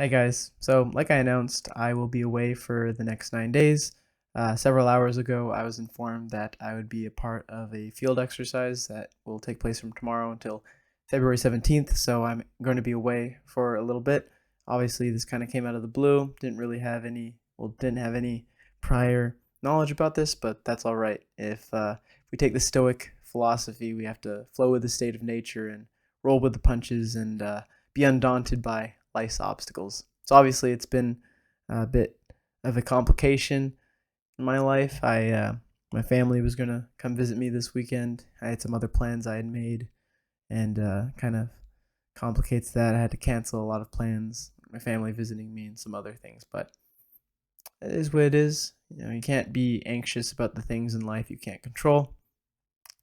Hey guys, so like I announced, I will be away for the next 9 days. Several hours ago, I was informed that I would be a part of a field exercise that will take place from tomorrow until February 17th, so I'm going to be away for a little bit. Obviously, this kind of came out of the blue, didn't have any prior knowledge about this, but that's all right. If we take the Stoic philosophy, we have to flow with the state of nature and roll with the punches and be undaunted by life's obstacles. So obviously, it's been a bit of a complication in my life. My family was gonna come visit me this weekend. I had some other plans I had made, and kind of complicates that. I had to cancel a lot of plans. My family visiting me and some other things, but it is what it is. You can't be anxious about the things in life you can't control.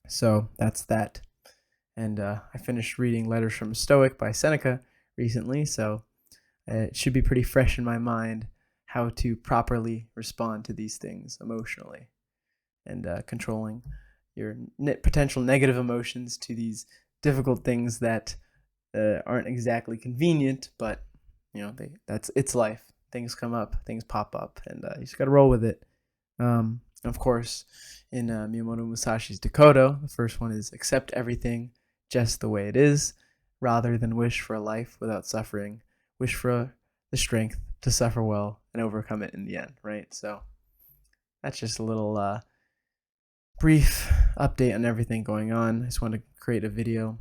So that's that. And I finished reading Letters from a Stoic by Seneca recently, so it should be pretty fresh in my mind how to properly respond to these things emotionally and controlling your potential negative emotions to these difficult things that aren't exactly convenient, but it's life. Things come up, things pop up, and you just gotta roll with it. Of course, in Miyamoto Musashi's Dakota, the first one is accept everything just the way it is, rather than wish for a life without suffering. Wish for the strength to suffer well and overcome it in the end, right? So that's just a little brief update on everything going on. I just wanted to create a video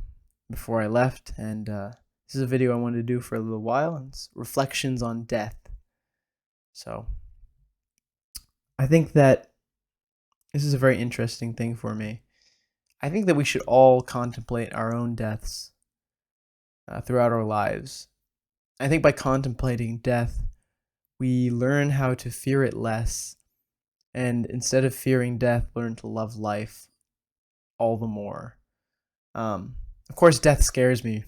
before I left, and this is a video I wanted to do for a little while. It's reflections on death. So I think that this is a very interesting thing for me. I think that we should all contemplate our own deaths throughout our lives. I think by contemplating death, we learn how to fear it less, and instead of fearing death, learn to love life all the more. Of course, death scares me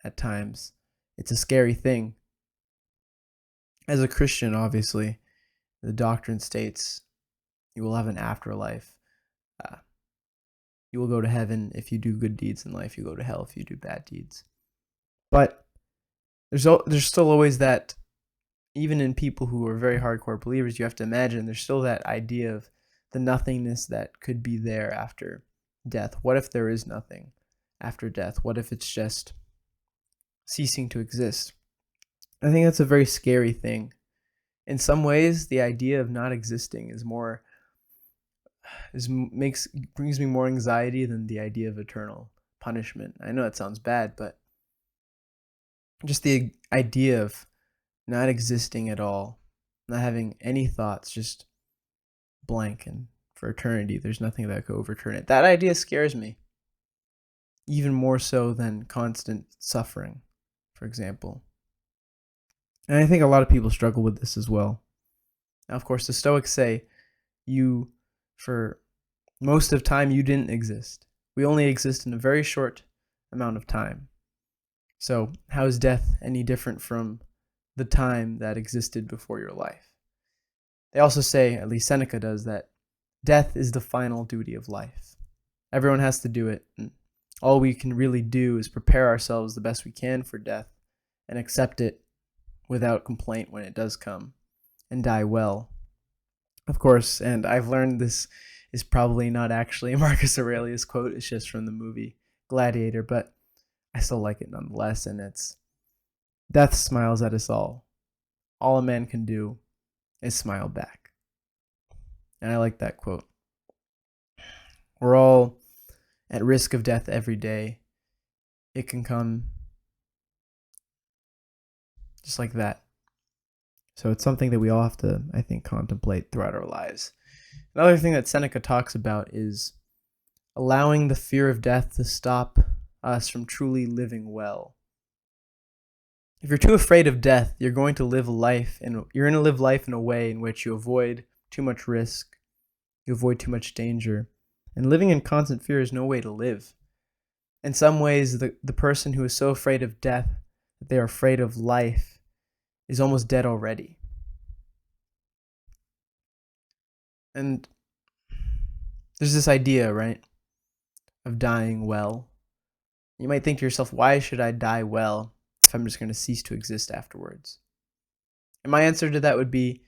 at times. It's a scary thing. As a Christian, obviously, the doctrine states you will have an afterlife. You will go to heaven if you do good deeds in life. You go to hell if you do bad deeds. But there's still always that, even in people who are very hardcore believers, you have to imagine there's still that idea of the nothingness that could be there after death. What if there is nothing after death? What if it's just ceasing to exist? I think that's a very scary thing. In some ways, the idea of not existing brings me more anxiety than the idea of eternal punishment. I know that sounds bad, but just the idea of not existing at all, not having any thoughts, just blank, and for eternity, there's nothing that could overturn it. That idea scares me, even more so than constant suffering, for example. And I think a lot of people struggle with this as well. Now, of course, the Stoics say for most of time, you didn't exist. We only exist in a very short amount of time. So how is death any different from the time that existed before your life? They also say, at least Seneca does, that death is the final duty of life. Everyone has to do it, and all we can really do is prepare ourselves the best we can for death and accept it without complaint when it does come, and die well. Of course, and I've learned this is probably not actually a Marcus Aurelius quote, it's just from the movie Gladiator, but I still like it nonetheless, and it's death smiles at us all. All a man can do is smile back. And I like that quote. We're all at risk of death every day. It can come just like that. So it's something that we all have to, I think, contemplate throughout our lives. Another thing that Seneca talks about is allowing the fear of death to stop us from truly living well. If you're too afraid of death, you're going to live life in a way in which you avoid too much risk, you avoid too much danger, and living in constant fear is no way to live. In some ways, the person who is so afraid of death that they are afraid of life is almost dead already. And there's this idea, right, of dying well. You might think to yourself, why should I die well if I'm just going to cease to exist afterwards? And my answer to that would be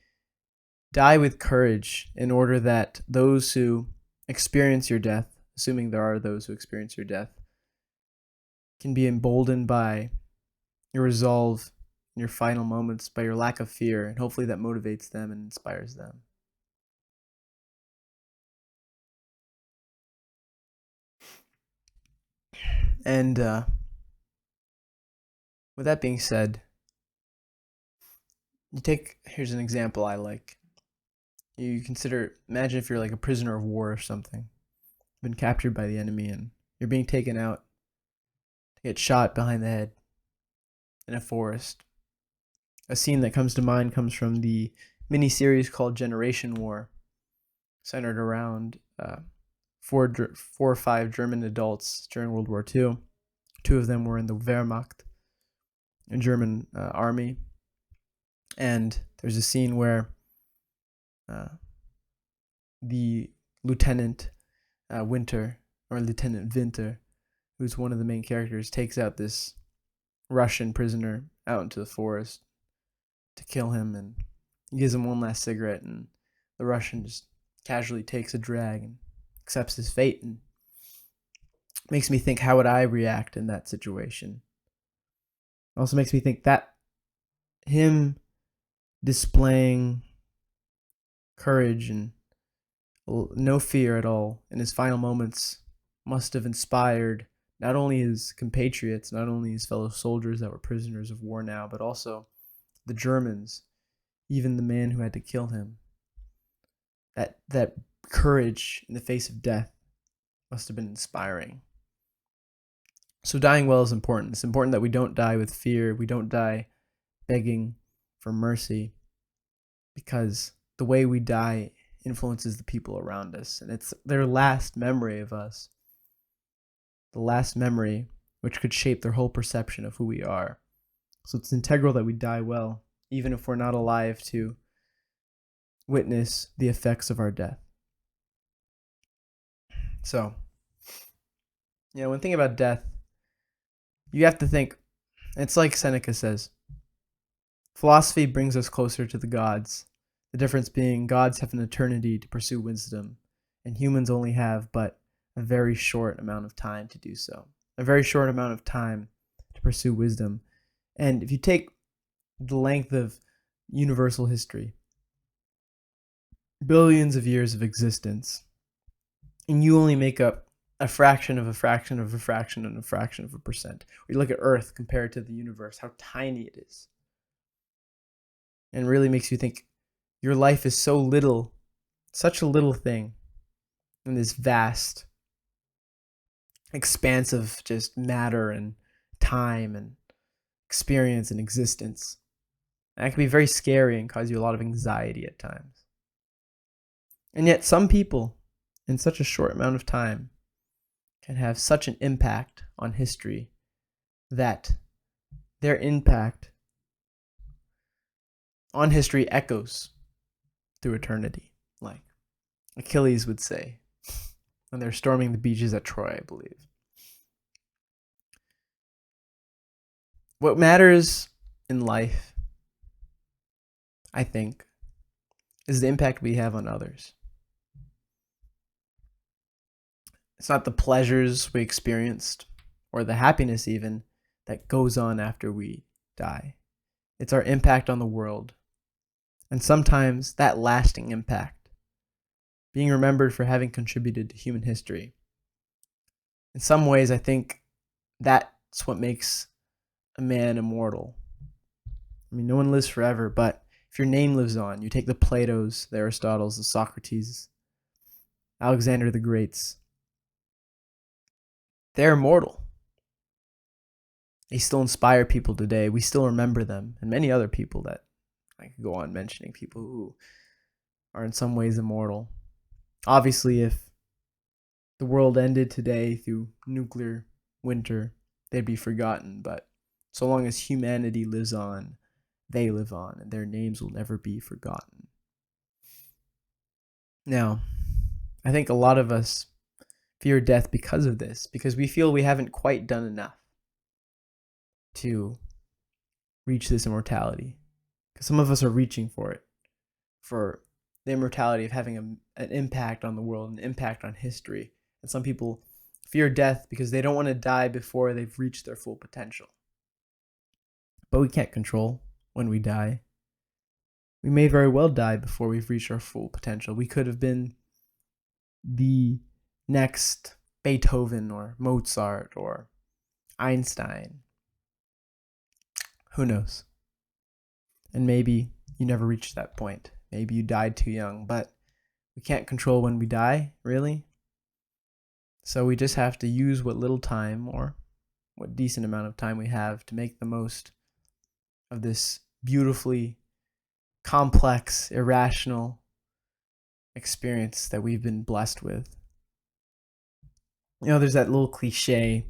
die with courage, in order that those who experience your death, assuming there are those who experience your death, can be emboldened by your resolve in your final moments, by your lack of fear, and hopefully that motivates them and inspires them. And with that being said, here's an example I like. You imagine if you're like a prisoner of war or something, been captured by the enemy, and you're being taken out to get shot behind the head in a forest. A scene that comes to mind comes from the mini-series called Generation War, centered around four or five German adults during World War II. Two of them were in the Wehrmacht, a German army. And there's a scene where the Lieutenant Winter, who's one of the main characters, takes out this Russian prisoner out into the forest to kill him, and he gives him one last cigarette, and the Russian just casually takes a drag and accepts his fate. And makes me think, how would I react in that situation? Also makes me think that him displaying courage and no fear at all in his final moments must have inspired not only his compatriots, not only his fellow soldiers that were prisoners of war now, but also the Germans, even the man who had to kill him. That courage in the face of death must have been inspiring. So dying well is important. It's important that we don't die with fear. We don't die begging for mercy, because the way we die influences the people around us, and it's their last memory of us. The last memory which could shape their whole perception of who we are. So it's integral that we die well, even if we're not alive to witness the effects of our death. So, when thinking about death, you have to think, it's like Seneca says, philosophy brings us closer to the gods. The difference being, gods have an eternity to pursue wisdom, and humans only have but a very short amount of time to do so. A very short amount of time to pursue wisdom. And if you take the length of universal history, billions of years of existence, and you only make up a fraction of a fraction of a fraction and a fraction of a percent. We look at Earth compared to the universe, how tiny it is. And it really makes you think, your life is so little, such a little thing in this vast expanse of just matter and time and experience and existence. And that can be very scary and cause you a lot of anxiety at times. And yet some people, in such a short amount of time, can have such an impact on history that their impact on history echoes through eternity, like Achilles would say when they're storming the beaches at Troy, I believe. What matters in life, I think, is the impact we have on others. It's not the pleasures we experienced or the happiness even that goes on after we die. It's our impact on the world. And sometimes that lasting impact, being remembered for having contributed to human history. In some ways, I think that's what makes a man immortal. I mean, no one lives forever, but if your name lives on, you take the Platos, the Aristotles, the Socrates, Alexander the Greats, they're immortal. They still inspire people today. We still remember them, and many other people that I could go on mentioning, people who are in some ways immortal. Obviously, if the world ended today through nuclear winter, they'd be forgotten, but so long as humanity lives on, they live on, and their names will never be forgotten. Now, I think a lot of us fear death because of this, because we feel we haven't quite done enough to reach this immortality. Because some of us are reaching for it, for the immortality of having an impact on the world, an impact on history. And some people fear death because they don't want to die before they've reached their full potential. But we can't control when we die. We may very well die before we've reached our full potential. We could have been the next Beethoven or Mozart or Einstein. Who knows? And maybe you never reached that point. Maybe you died too young, but we can't control when we die, really. So we just have to use what little time or what decent amount of time we have to make the most of this beautifully complex, irrational experience that we've been blessed with. There's that little cliche,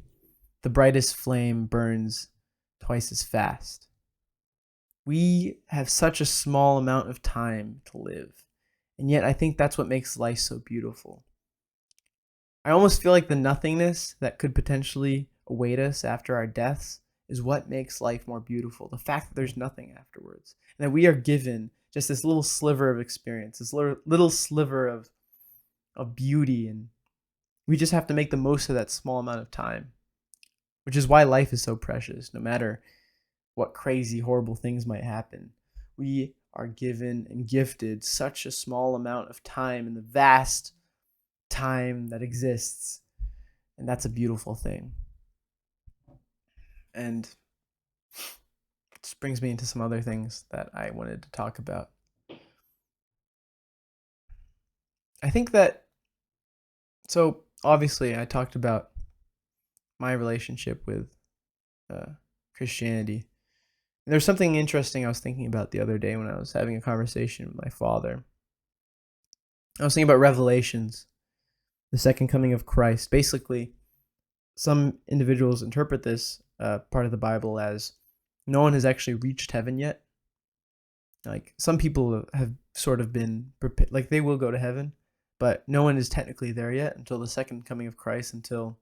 the brightest flame burns twice as fast. We have such a small amount of time to live, and yet I think that's what makes life so beautiful. I almost feel like the nothingness that could potentially await us after our deaths is what makes life more beautiful. The fact that there's nothing afterwards, and that we are given just this little sliver of experience, this little sliver of beauty, and we just have to make the most of that small amount of time, which is why life is so precious. No matter what crazy, horrible things might happen, we are given and gifted such a small amount of time in the vast time that exists, and that's a beautiful thing. And this brings me into some other things that I wanted to talk about. I think that, so obviously I talked about my relationship with Christianity. And there's something interesting I was thinking about the other day when I was having a conversation with my father. I was thinking about Revelations, the second coming of Christ. Basically, some individuals interpret this part of the Bible as no one has actually reached heaven yet. Like, some people have sort of been, like, they will go to heaven, but no one is technically there yet until the second coming of Christ, until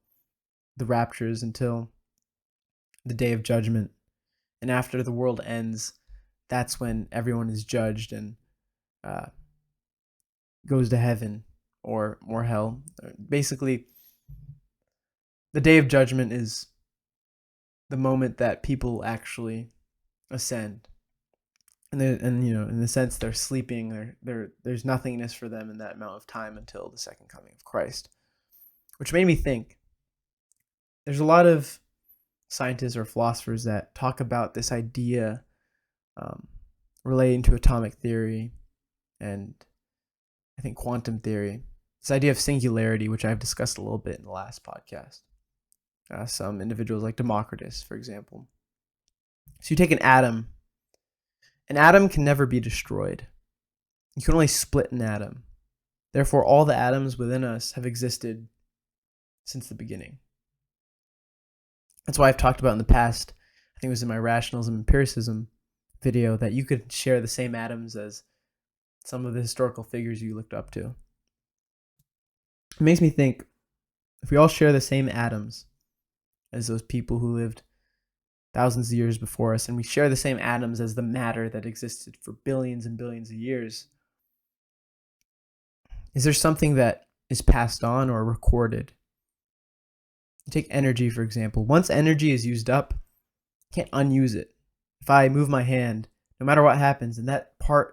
the raptures, until the day of judgment. And after the world ends, that's when everyone is judged and goes to heaven or hell. Basically, the day of judgment is the moment that people actually ascend. And in the sense they're sleeping, there's nothingness for them in that amount of time until the second coming of Christ. Which made me think, there's a lot of scientists or philosophers that talk about this idea relating to atomic theory and I think quantum theory. This idea of singularity, which I've discussed a little bit in the last podcast. Some individuals like Democritus, for example. So you take an atom can never be destroyed. You can only split an atom. Therefore, all the atoms within us have existed since the beginning. That's why I've talked about in the past, I think it was in my rationalism empiricism video, that you could share the same atoms as some of the historical figures you looked up to. It makes me think, if we all share the same atoms as those people who lived thousands of years before us, and we share the same atoms as the matter that existed for billions and billions of years, is there something that is passed on or recorded? You take energy, for example. Once energy is used up, you can't unuse it. If I move my hand, no matter what happens, in that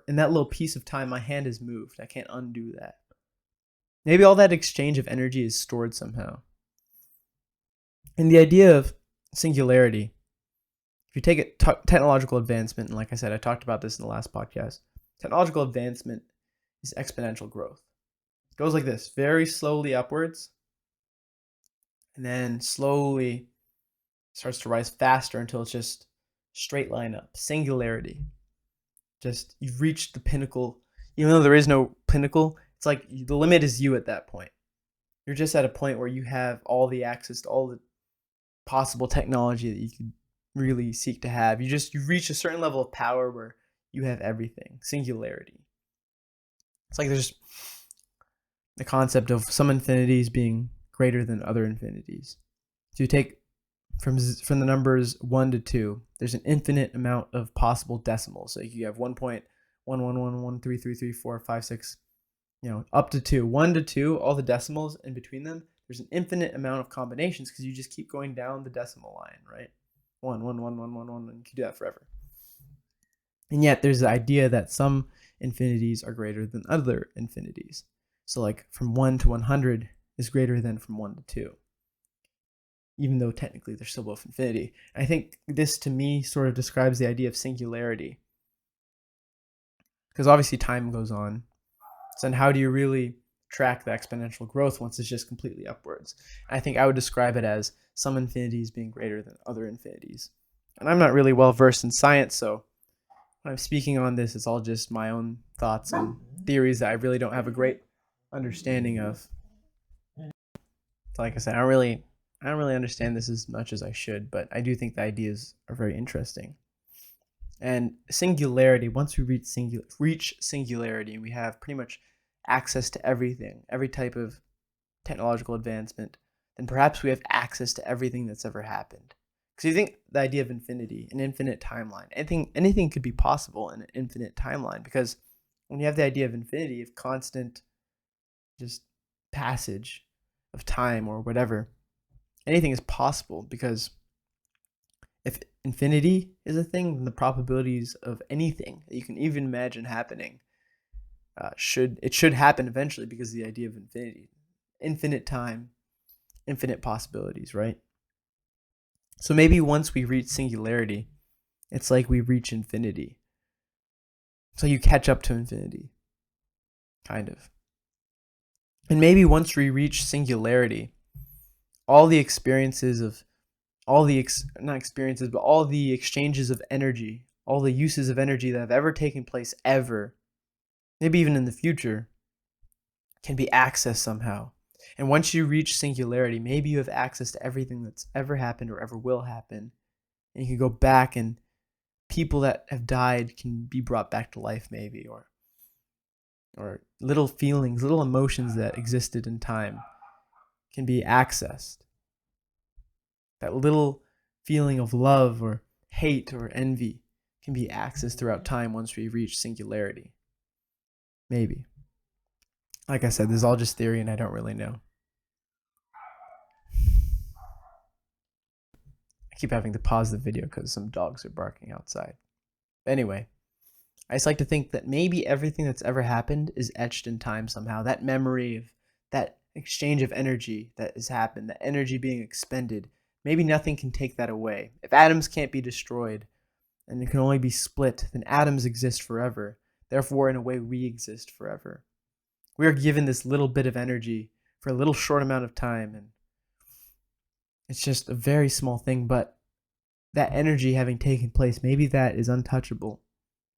little piece of time, my hand is moved. I can't undo that. Maybe all that exchange of energy is stored somehow. And the idea of singularity, if you take a technological advancement, and like I said, I talked about this in the last podcast, technological advancement is exponential growth. It goes like this, very slowly upwards, and then slowly starts to rise faster until it's just straight line up. Singularity. Just, you've reached the pinnacle. Even though there is no pinnacle, it's like the limit is you at that point. You're just at a point where you have all the access to all the possible technology that you could really seek to have. You've reached a certain level of power where you have everything. Singularity. It's like there's the concept of some infinities being greater than other infinities. So you take from the numbers 1 to 2, there's an infinite amount of possible decimals. So you have 1.11113333456, up to 2. 1 to 2, all the decimals in between them, there's an infinite amount of combinations because you just keep going down the decimal line, right? 1, 1, 1, 1, 1, 1, and you can do that forever. And yet there's the idea that some infinities are greater than other infinities. So like from 1 to 100 is greater than from 1 to 2, even though technically they're still both infinity. And I think this, to me, sort of describes the idea of singularity. Because obviously time goes on. So then how do you really track the exponential growth once it's just completely upwards? I think I would describe it as some infinities being greater than other infinities. And I'm not really well versed in science, so when I'm speaking on this, it's all just my own thoughts and theories that I really don't have a great understanding of. Like I said, I don't really understand this as much as I should, but I do think the ideas are very interesting. And singularity, once we reach singularity, we have pretty much access to everything, every type of technological advancement, then perhaps we have access to everything that's ever happened. Because you think the idea of infinity, an infinite timeline, anything could be possible in an infinite timeline, because when you have the idea of infinity, of constant just passage of time or whatever, anything is possible, because if infinity is a thing, then the probabilities of anything that you can even imagine happening should happen eventually, because of the idea of infinity, infinite time, infinite possibilities, right? So maybe once we reach singularity, it's like we reach infinity. So you catch up to infinity, kind of. And maybe once we reach singularity, all the experiences of all the not experiences, but all the exchanges of energy, all the uses of energy that have ever taken place ever, maybe even in the future, can be accessed somehow. And once you reach singularity, maybe you have access to everything that's ever happened or ever will happen. And you can go back, and people that have died can be brought back to life, maybe, or little feelings, little emotions that existed in time can be accessed. That little feeling of love or hate or envy can be accessed throughout time once we reach singularity. Maybe. Like I said, this is all just theory and I don't really know. I keep having to pause the video because some dogs are barking outside. But anyway, I just like to think that maybe everything that's ever happened is etched in time somehow. That memory of that exchange of energy that has happened, that energy being expended, maybe nothing can take that away. If atoms can't be destroyed and it can only be split, then atoms exist forever. Therefore, in a way, we exist forever. We are given this little bit of energy for a little short amount of time, and it's just a very small thing, but that energy having taken place, maybe that is untouchable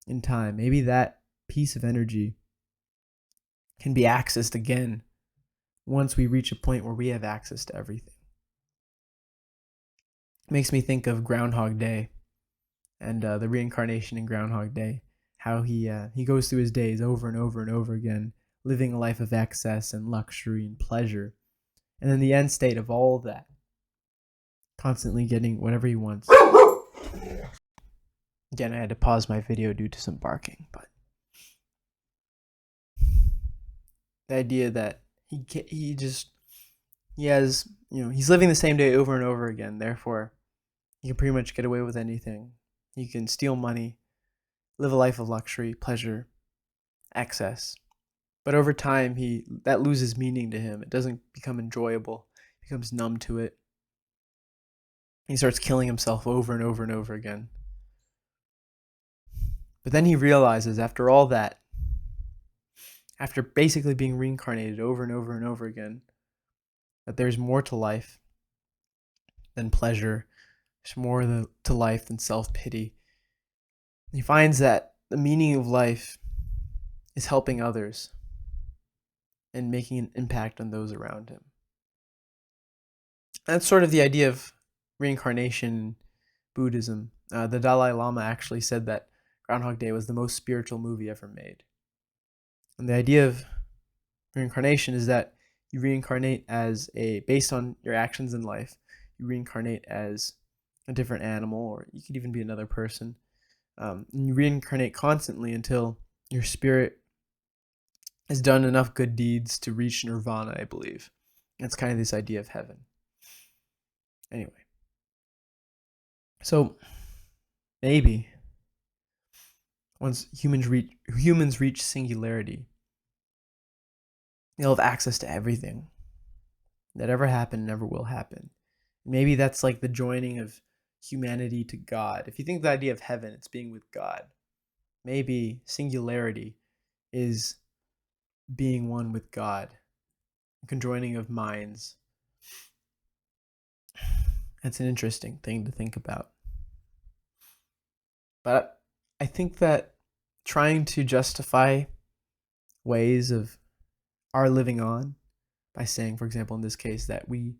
in time. Maybe that piece of energy can be accessed again once we reach a point where we have access to everything. It makes me think of Groundhog Day and the reincarnation in Groundhog Day, how he goes through his days over and over and over again, living a life of excess and luxury and pleasure. And then the end state of all of that, constantly getting whatever he wants. Again, I had to pause my video due to some barking, but the idea that he's living the same day over and over again, therefore he can pretty much get away with anything. He can steal money, live a life of luxury, pleasure, excess. But over time, that loses meaning to him. It doesn't become enjoyable. He becomes numb to it. He starts killing himself over and over and over again. But then he realizes, after all that, after basically being reincarnated over and over and over again, that there's more to life than pleasure. There's more to life than self-pity. He finds that the meaning of life is helping others and making an impact on those around him. That's sort of the idea of reincarnation in Buddhism. The Dalai Lama actually said that Groundhog Day was the most spiritual movie ever made. And the idea of reincarnation is that you reincarnate based on your actions in life. you reincarnate as a different animal, or you could even be another person. And you reincarnate constantly until your spirit has done enough good deeds to reach nirvana, I believe. That's kind of this idea of heaven. Anyway, so maybe once humans reach singularity, they'll have access to everything that ever happened, never will happen. Maybe that's like the joining of humanity to God. If you think the idea of heaven, it's being with God. Maybe singularity is being one with God, a conjoining of minds. That's an interesting thing to think about. But I think that trying to justify ways of our living on by saying, for example, in this case, that we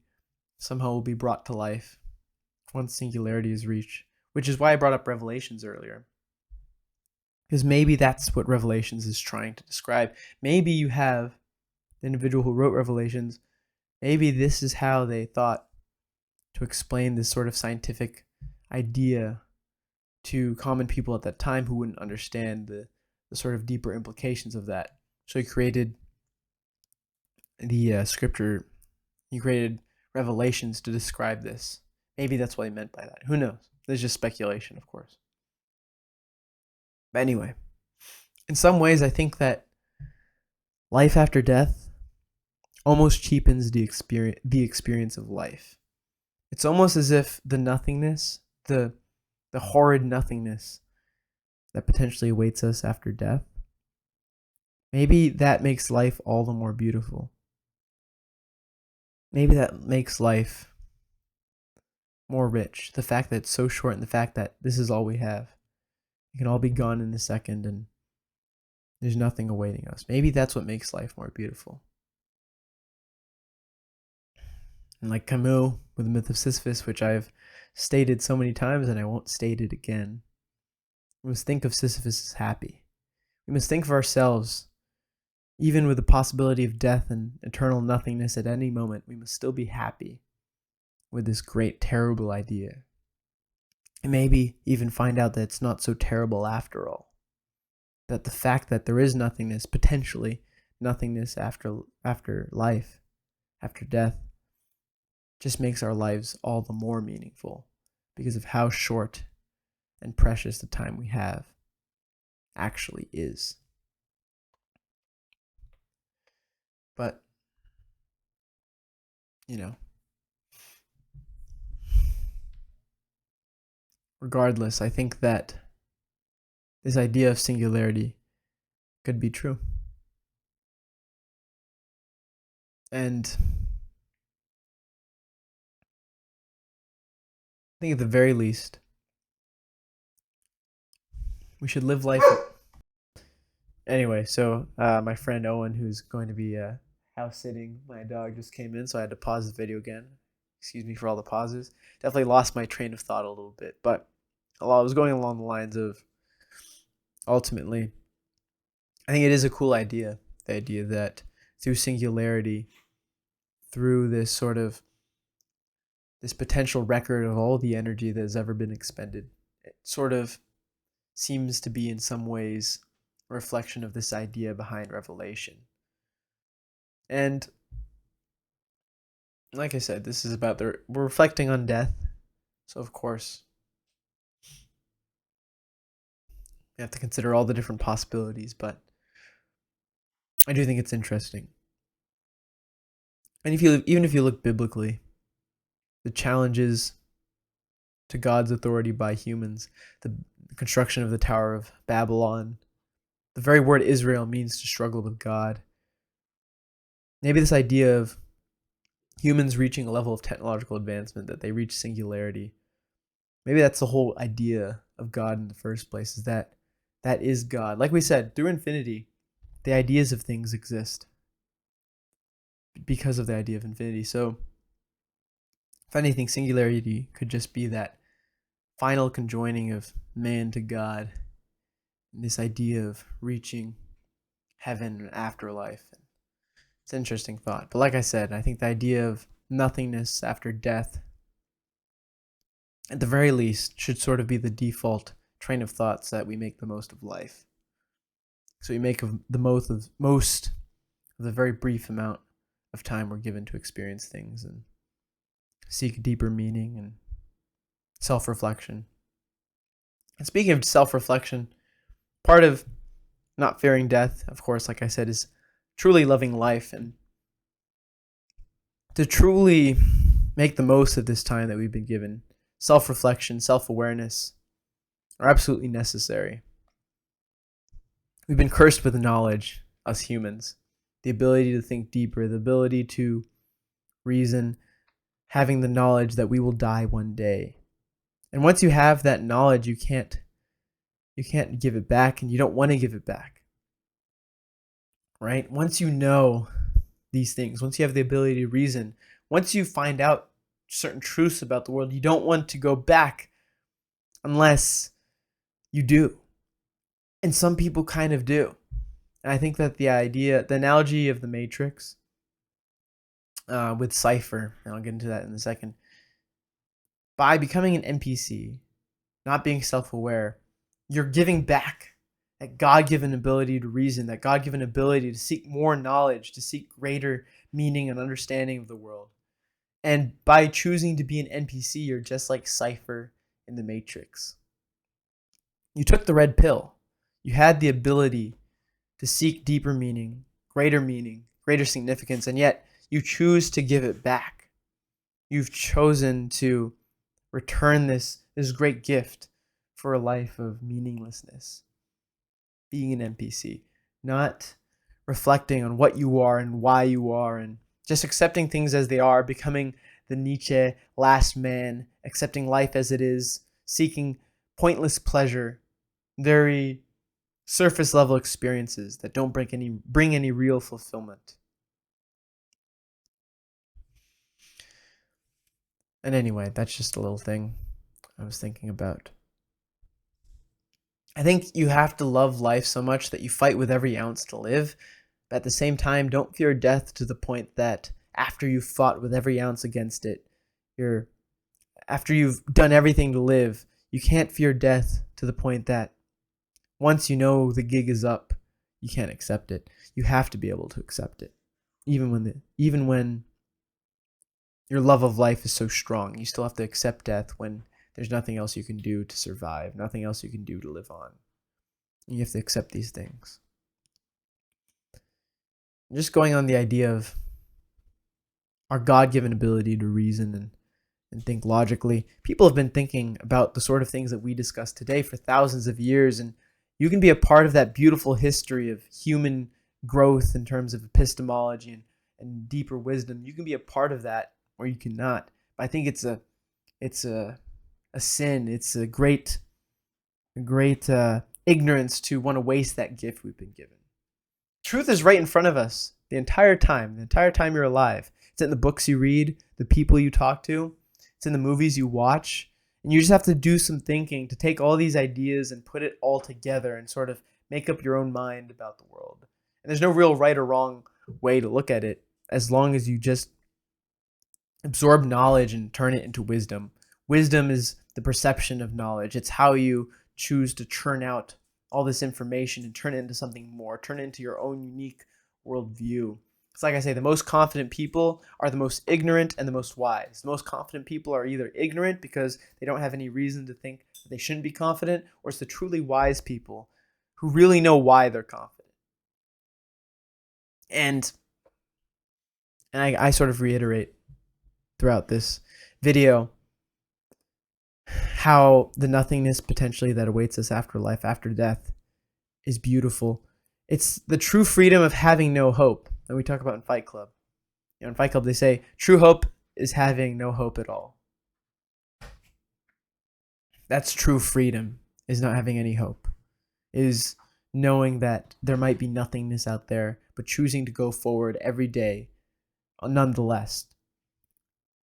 somehow will be brought to life once singularity is reached, which is why I brought up Revelations earlier. Because maybe that's what Revelations is trying to describe. Maybe you have the individual who wrote Revelations, maybe this is how they thought to explain this sort of scientific idea to common people at that time who wouldn't understand the sort of deeper implications of that. So he created the scripture, he created Revelations to describe this. Maybe that's what he meant by that. Who knows? There's just speculation, of course. But anyway, in some ways, I think that life after death almost cheapens the experience of life. It's almost as if the nothingness, the horrid nothingness that potentially awaits us after death, maybe that makes life all the more beautiful. Maybe that makes life more rich. The fact that it's so short and the fact that this is all we have. It can all be gone in a second and there's nothing awaiting us. Maybe that's what makes life more beautiful. And like Camus with the myth of Sisyphus, which I've stated so many times and I won't state it again, we must think of Sisyphus as happy. We must think of ourselves, even with the possibility of death and eternal nothingness at any moment, we must still be happy with this great, terrible idea. And maybe even find out that it's not so terrible after all. That the fact that there is nothingness, potentially nothingness after life, after death, just makes our lives all the more meaningful because of how short and precious the time we have actually is. But, regardless, I think that this idea of singularity could be true. And I think at the very least, we should live life. Anyway, so my friend Owen, who's going to be house sitting my dog, just came in, so I had to pause the video again. Excuse me for all the pauses. Definitely lost my train of thought a little bit, but I was going along the lines of, ultimately, I think it is a cool idea, the idea that through singularity, through this sort of this potential record of all the energy that has ever been expended, it sort of seems to be in some ways a reflection of this idea behind Revelation. And like I said, this is about we're reflecting on death. So of course, you have to consider all the different possibilities, but I do think it's interesting. And even if you look biblically, the challenges to God's authority by humans, the construction of the Tower of Babylon, the very word Israel means to struggle with God. Maybe this idea of humans reaching a level of technological advancement, that they reach singularity, maybe that's the whole idea of God in the first place, is that is God. Like we said, through infinity, the ideas of things exist because of the idea of infinity. So, if anything, singularity could just be that final conjoining of man to God, and this idea of reaching heaven and afterlife. It's an interesting thought. But like I said, I think the idea of nothingness after death at the very least, should sort of be the default train of thoughts that we make the most of life. So we make the most of the very brief amount of time we're given to experience things and seek deeper meaning and self-reflection. And speaking of self-reflection, part of not fearing death, of course, like I said, is truly loving life, and to truly make the most of this time that we've been given. Self-reflection, self-awareness are absolutely necessary. We've been cursed with knowledge, us humans. The ability to think deeper, the ability to reason, having the knowledge that we will die one day. And once you have that knowledge, you can't give it back, and you don't want to give it back. Right? Once you know these things, once you have the ability to reason, once you find out certain truths about the world, you don't want to go back unless you do. And some people kind of do. And I think that the analogy of the Matrix with Cypher, and I'll get into that in a second, by becoming an NPC, not being self-aware, you're giving back that God-given ability to reason, that God-given ability to seek more knowledge, to seek greater meaning and understanding of the world. And by choosing to be an NPC, you're just like Cypher in the Matrix. You took the red pill. You had the ability to seek deeper meaning, greater significance, and yet you choose to give it back. You've chosen to return this great gift for a life of meaninglessness. Being an NPC, not reflecting on what you are and why you are, and just accepting things as they are, becoming the Nietzsche last man, accepting life as it is, seeking pointless pleasure, very surface level experiences that don't bring any real fulfillment. And anyway, that's just a little thing I was thinking about. I think you have to love life so much that you fight with every ounce to live, but at the same time, don't fear death to the point that after you've fought with every ounce against it, after you've done everything to live, you can't fear death to the point that once you know the gig is up, you can't accept it. You have to be able to accept it. Even when your love of life is so strong, you still have to accept death when there's nothing else you can do to survive, nothing else you can do to live on. You have to accept these things. Just going on the idea of our God-given ability to reason and think logically, people have been thinking about the sort of things that we discussed today for thousands of years, and you can be a part of that beautiful history of human growth in terms of epistemology and deeper wisdom. You can be a part of that, or you cannot. But I think it's a sin. It's a great ignorance to want to waste that gift we've been given. Truth is right in front of us the entire time you're alive. It's in the books you read, the people you talk to, it's in the movies you watch, and you just have to do some thinking to take all these ideas and put it all together and sort of make up your own mind about the world. And there's no real right or wrong way to look at it, as long as you just absorb knowledge and turn it into wisdom. Wisdom is the perception of knowledge. It's how you choose to churn out all this information and turn it into something more, turn it into your own unique worldview. It's like I say, the most confident people are the most ignorant and the most wise. The most confident people are either ignorant because they don't have any reason to think that they shouldn't be confident, or it's the truly wise people who really know why they're confident. And I sort of reiterate throughout this video how the nothingness potentially that awaits us after life, after death, is beautiful. It's the true freedom of having no hope that we talk about in Fight Club. In Fight Club, they say true hope is having no hope at all. That's true freedom, is not having any hope, is knowing that there might be nothingness out there, but choosing to go forward every day nonetheless.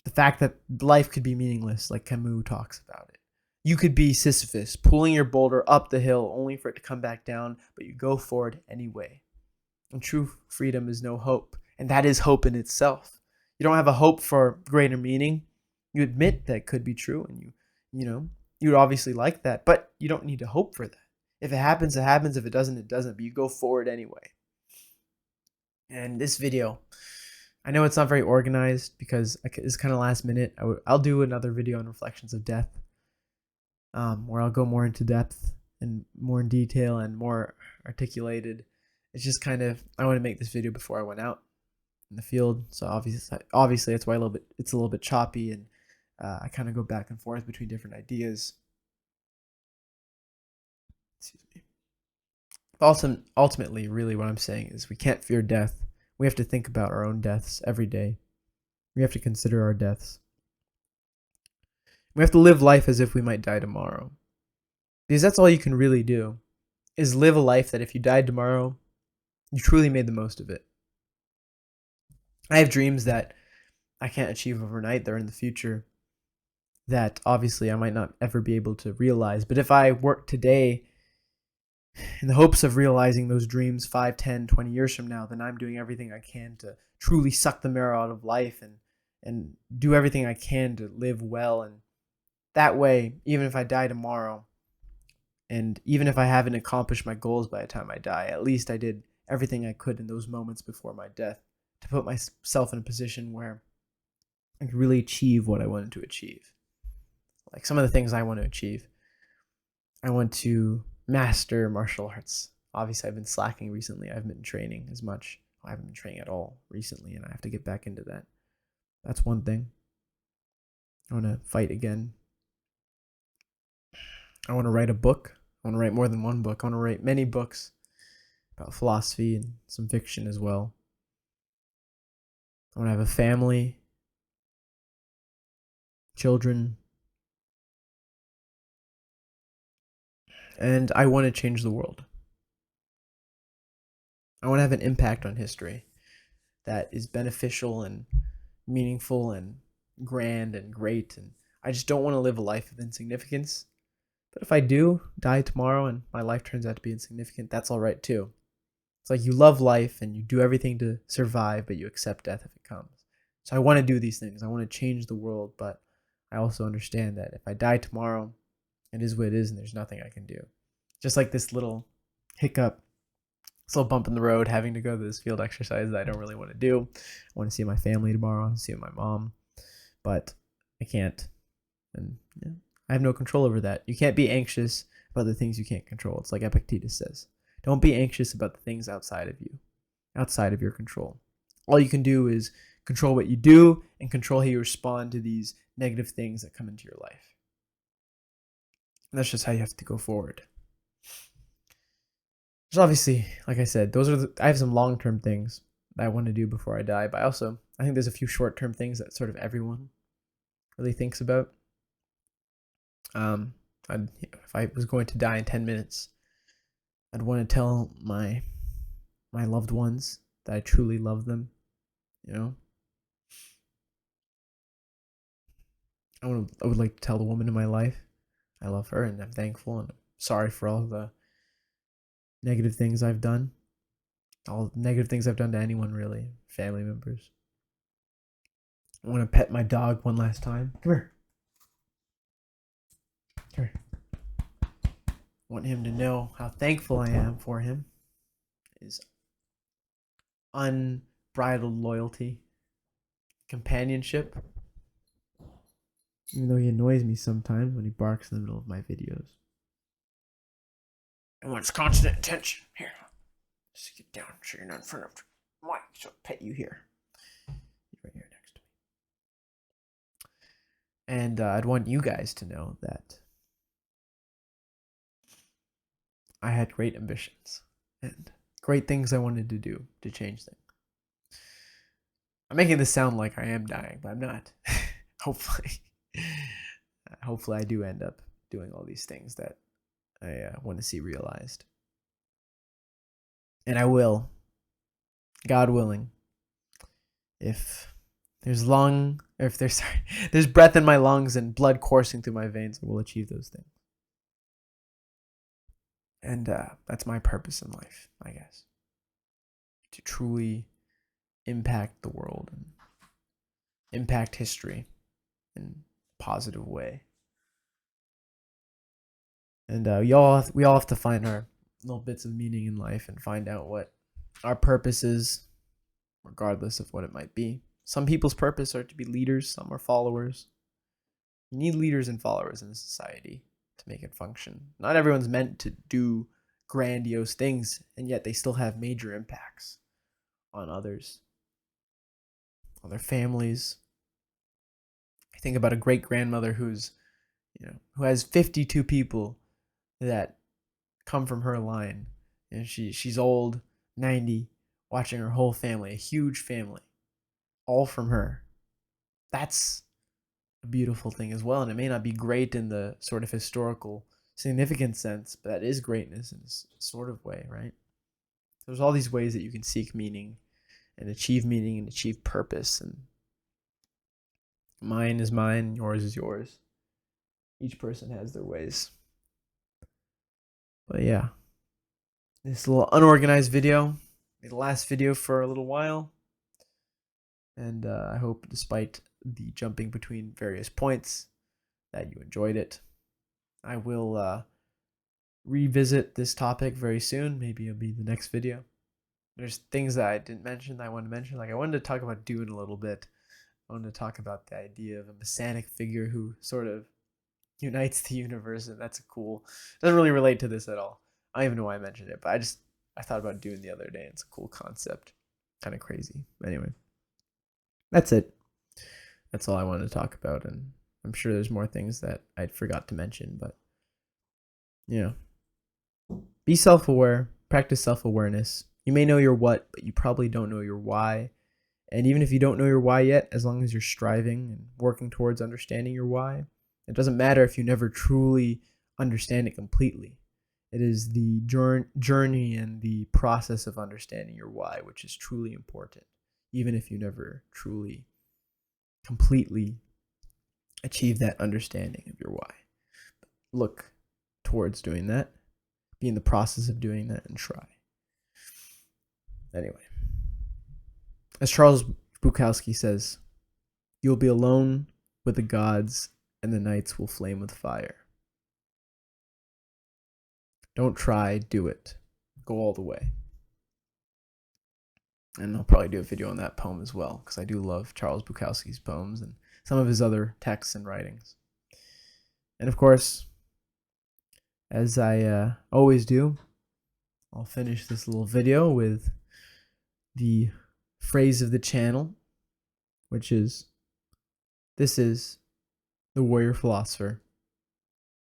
The fact that life could be meaningless, like Camus talks about it. You could be Sisyphus, pulling your boulder up the hill only for it to come back down, but you go forward anyway. And true freedom is no hope, and that is hope in itself. You don't have a hope for greater meaning. You admit that it could be true, and You know, you'd obviously like that, but you don't need to hope for that. If it happens, it happens. If it doesn't, it doesn't. But you go forward anyway. And this video, I know it's not very organized because it's kind of last minute. I'll do another video on reflections of death, where I'll go more into depth and more in detail and more articulated. It's just kind of, I want to make this video before I went out in the field, so obviously that's why it's a little bit choppy, and I kind of go back and forth between different ideas. Excuse me. Ultimately, really, what I'm saying is we can't fear death. We have to think about our own deaths every day. We have to consider our deaths. We have to live life as if we might die tomorrow, because that's all you can really do, is live a life that if you died tomorrow, you truly made the most of it. I have dreams that I can't achieve overnight. They're in the future that obviously I might not ever be able to realize. But if I work today in the hopes of realizing those dreams 5, 10, 20 years from now, then I'm doing everything I can to truly suck the marrow out of life and do everything I can to live well. And that way, even if I die tomorrow, and even if I haven't accomplished my goals by the time I die, at least I did everything I could in those moments before my death to put myself in a position where I could really achieve what I wanted to achieve. Like some of the things I want to achieve. I want to master martial arts. Obviously, I've been slacking recently. I haven't been training as much. I haven't been training at all recently, and I have to get back into that. That's one thing. I want to fight again. I want to write a book. I want to write more than one book. I want to write many books about philosophy and some fiction as well. I want to have a family, children, and I want to change the world. I want to have an impact on history that is beneficial and meaningful and grand and great. And I just don't want to live a life of insignificance. But if I do die tomorrow and my life turns out to be insignificant, that's all right too. It's like you love life and you do everything to survive, but you accept death if it comes. So I want to do these things. I want to change the world, but I also understand that if I die tomorrow, it is what it is and there's nothing I can do. Just like this little hiccup, this little bump in the road, having to go to this field exercise that I don't really want to do. I want to see my family tomorrow. I want to see my mom, but I can't. And yeah, I have no control over that. You can't be anxious about the things you can't control. It's like Epictetus says. Don't be anxious about the things outside of you, outside of your control. All you can do is control what you do and control how you respond to these negative things that come into your life. And that's just how you have to go forward. There's obviously, like I said, I have some long-term things that I want to do before I die, but I think there's a few short-term things that sort of everyone really thinks about. If I was going to die in 10 minutes, I'd want to tell my loved ones that I truly love them. You know, I would like to tell the woman in my life I love her and I'm thankful and I'm sorry for all the negative things I've done. All the negative things I've done to anyone, really, family members. I want to pet my dog one last time. Come here. Come here. I want him to know how thankful I am for him. His unbridled loyalty, companionship. Even though he annoys me sometimes when he barks in the middle of my videos. He wants constant attention. Here, just get down so you're not in front of me. So I'll pet you here. You're right here next to me. And I'd want you guys to know that I had great ambitions and great things I wanted to do to change things. I'm making this sound like I am dying, but I'm not. Hopefully. Hopefully I do end up doing all these things that I want to see realized. And I will, God willing, if there's there's breath in my lungs and blood coursing through my veins, I will achieve those things. And that's my purpose in life, I guess. To truly impact the world and impact history in a positive way. And we all have to find our little bits of meaning in life and find out what our purpose is, regardless of what it might be. Some people's purpose are to be leaders, some are followers. You need leaders and followers in society to make it function. Not everyone's meant to do grandiose things, and yet they still have major impacts on others, on their families. I think about a great grandmother who has 52 people that come from her line, and she's old, 90, watching her whole family, a huge family, all from her. That's a beautiful thing as well, and it may not be great in the sort of historical significant sense, but that is greatness in a sort of way, right? There's all these ways that you can seek meaning and achieve purpose, and mine is mine, yours is yours. Each person has their ways. But yeah, this little unorganized video, the last video for a little while, and I hope, despite the jumping between various points, that you enjoyed it. I will revisit this topic very soon. Maybe it'll be the next video. There's things that I didn't mention that I wanted to mention. Like, I wanted to talk about Dune a little bit. I wanted to talk about the idea of a messianic figure who sort of unites the universe, and that's cool. Doesn't really relate to this at all. I don't even know why I mentioned it, but I thought about Dune the other day. It's a cool concept. Kind of crazy. Anyway, that's it. That's all I wanted to talk about, and I'm sure there's more things that I forgot to mention, but be self-aware, practice self-awareness. You may know your what, but you probably don't know your why. And even if you don't know your why yet, as long as you're striving and working towards understanding your why, it doesn't matter if you never truly understand it completely. It is the journey and the process of understanding your why which is truly important, even if you never truly, completely achieve that understanding of your why. Look towards doing that, be in the process of doing that, and try. Anyway, as Charles Bukowski says, you'll be alone with the gods and the nights will flame with fire. Don't try, do it. Go all the way. And I'll probably do a video on that poem as well, because I do love Charles Bukowski's poems and some of his other texts and writings. And of course, as I always do, I'll finish this little video with the phrase of the channel, which is, this is the warrior philosopher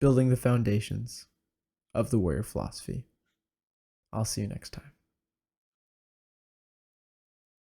building the foundations of the warrior philosophy. I'll see you next time.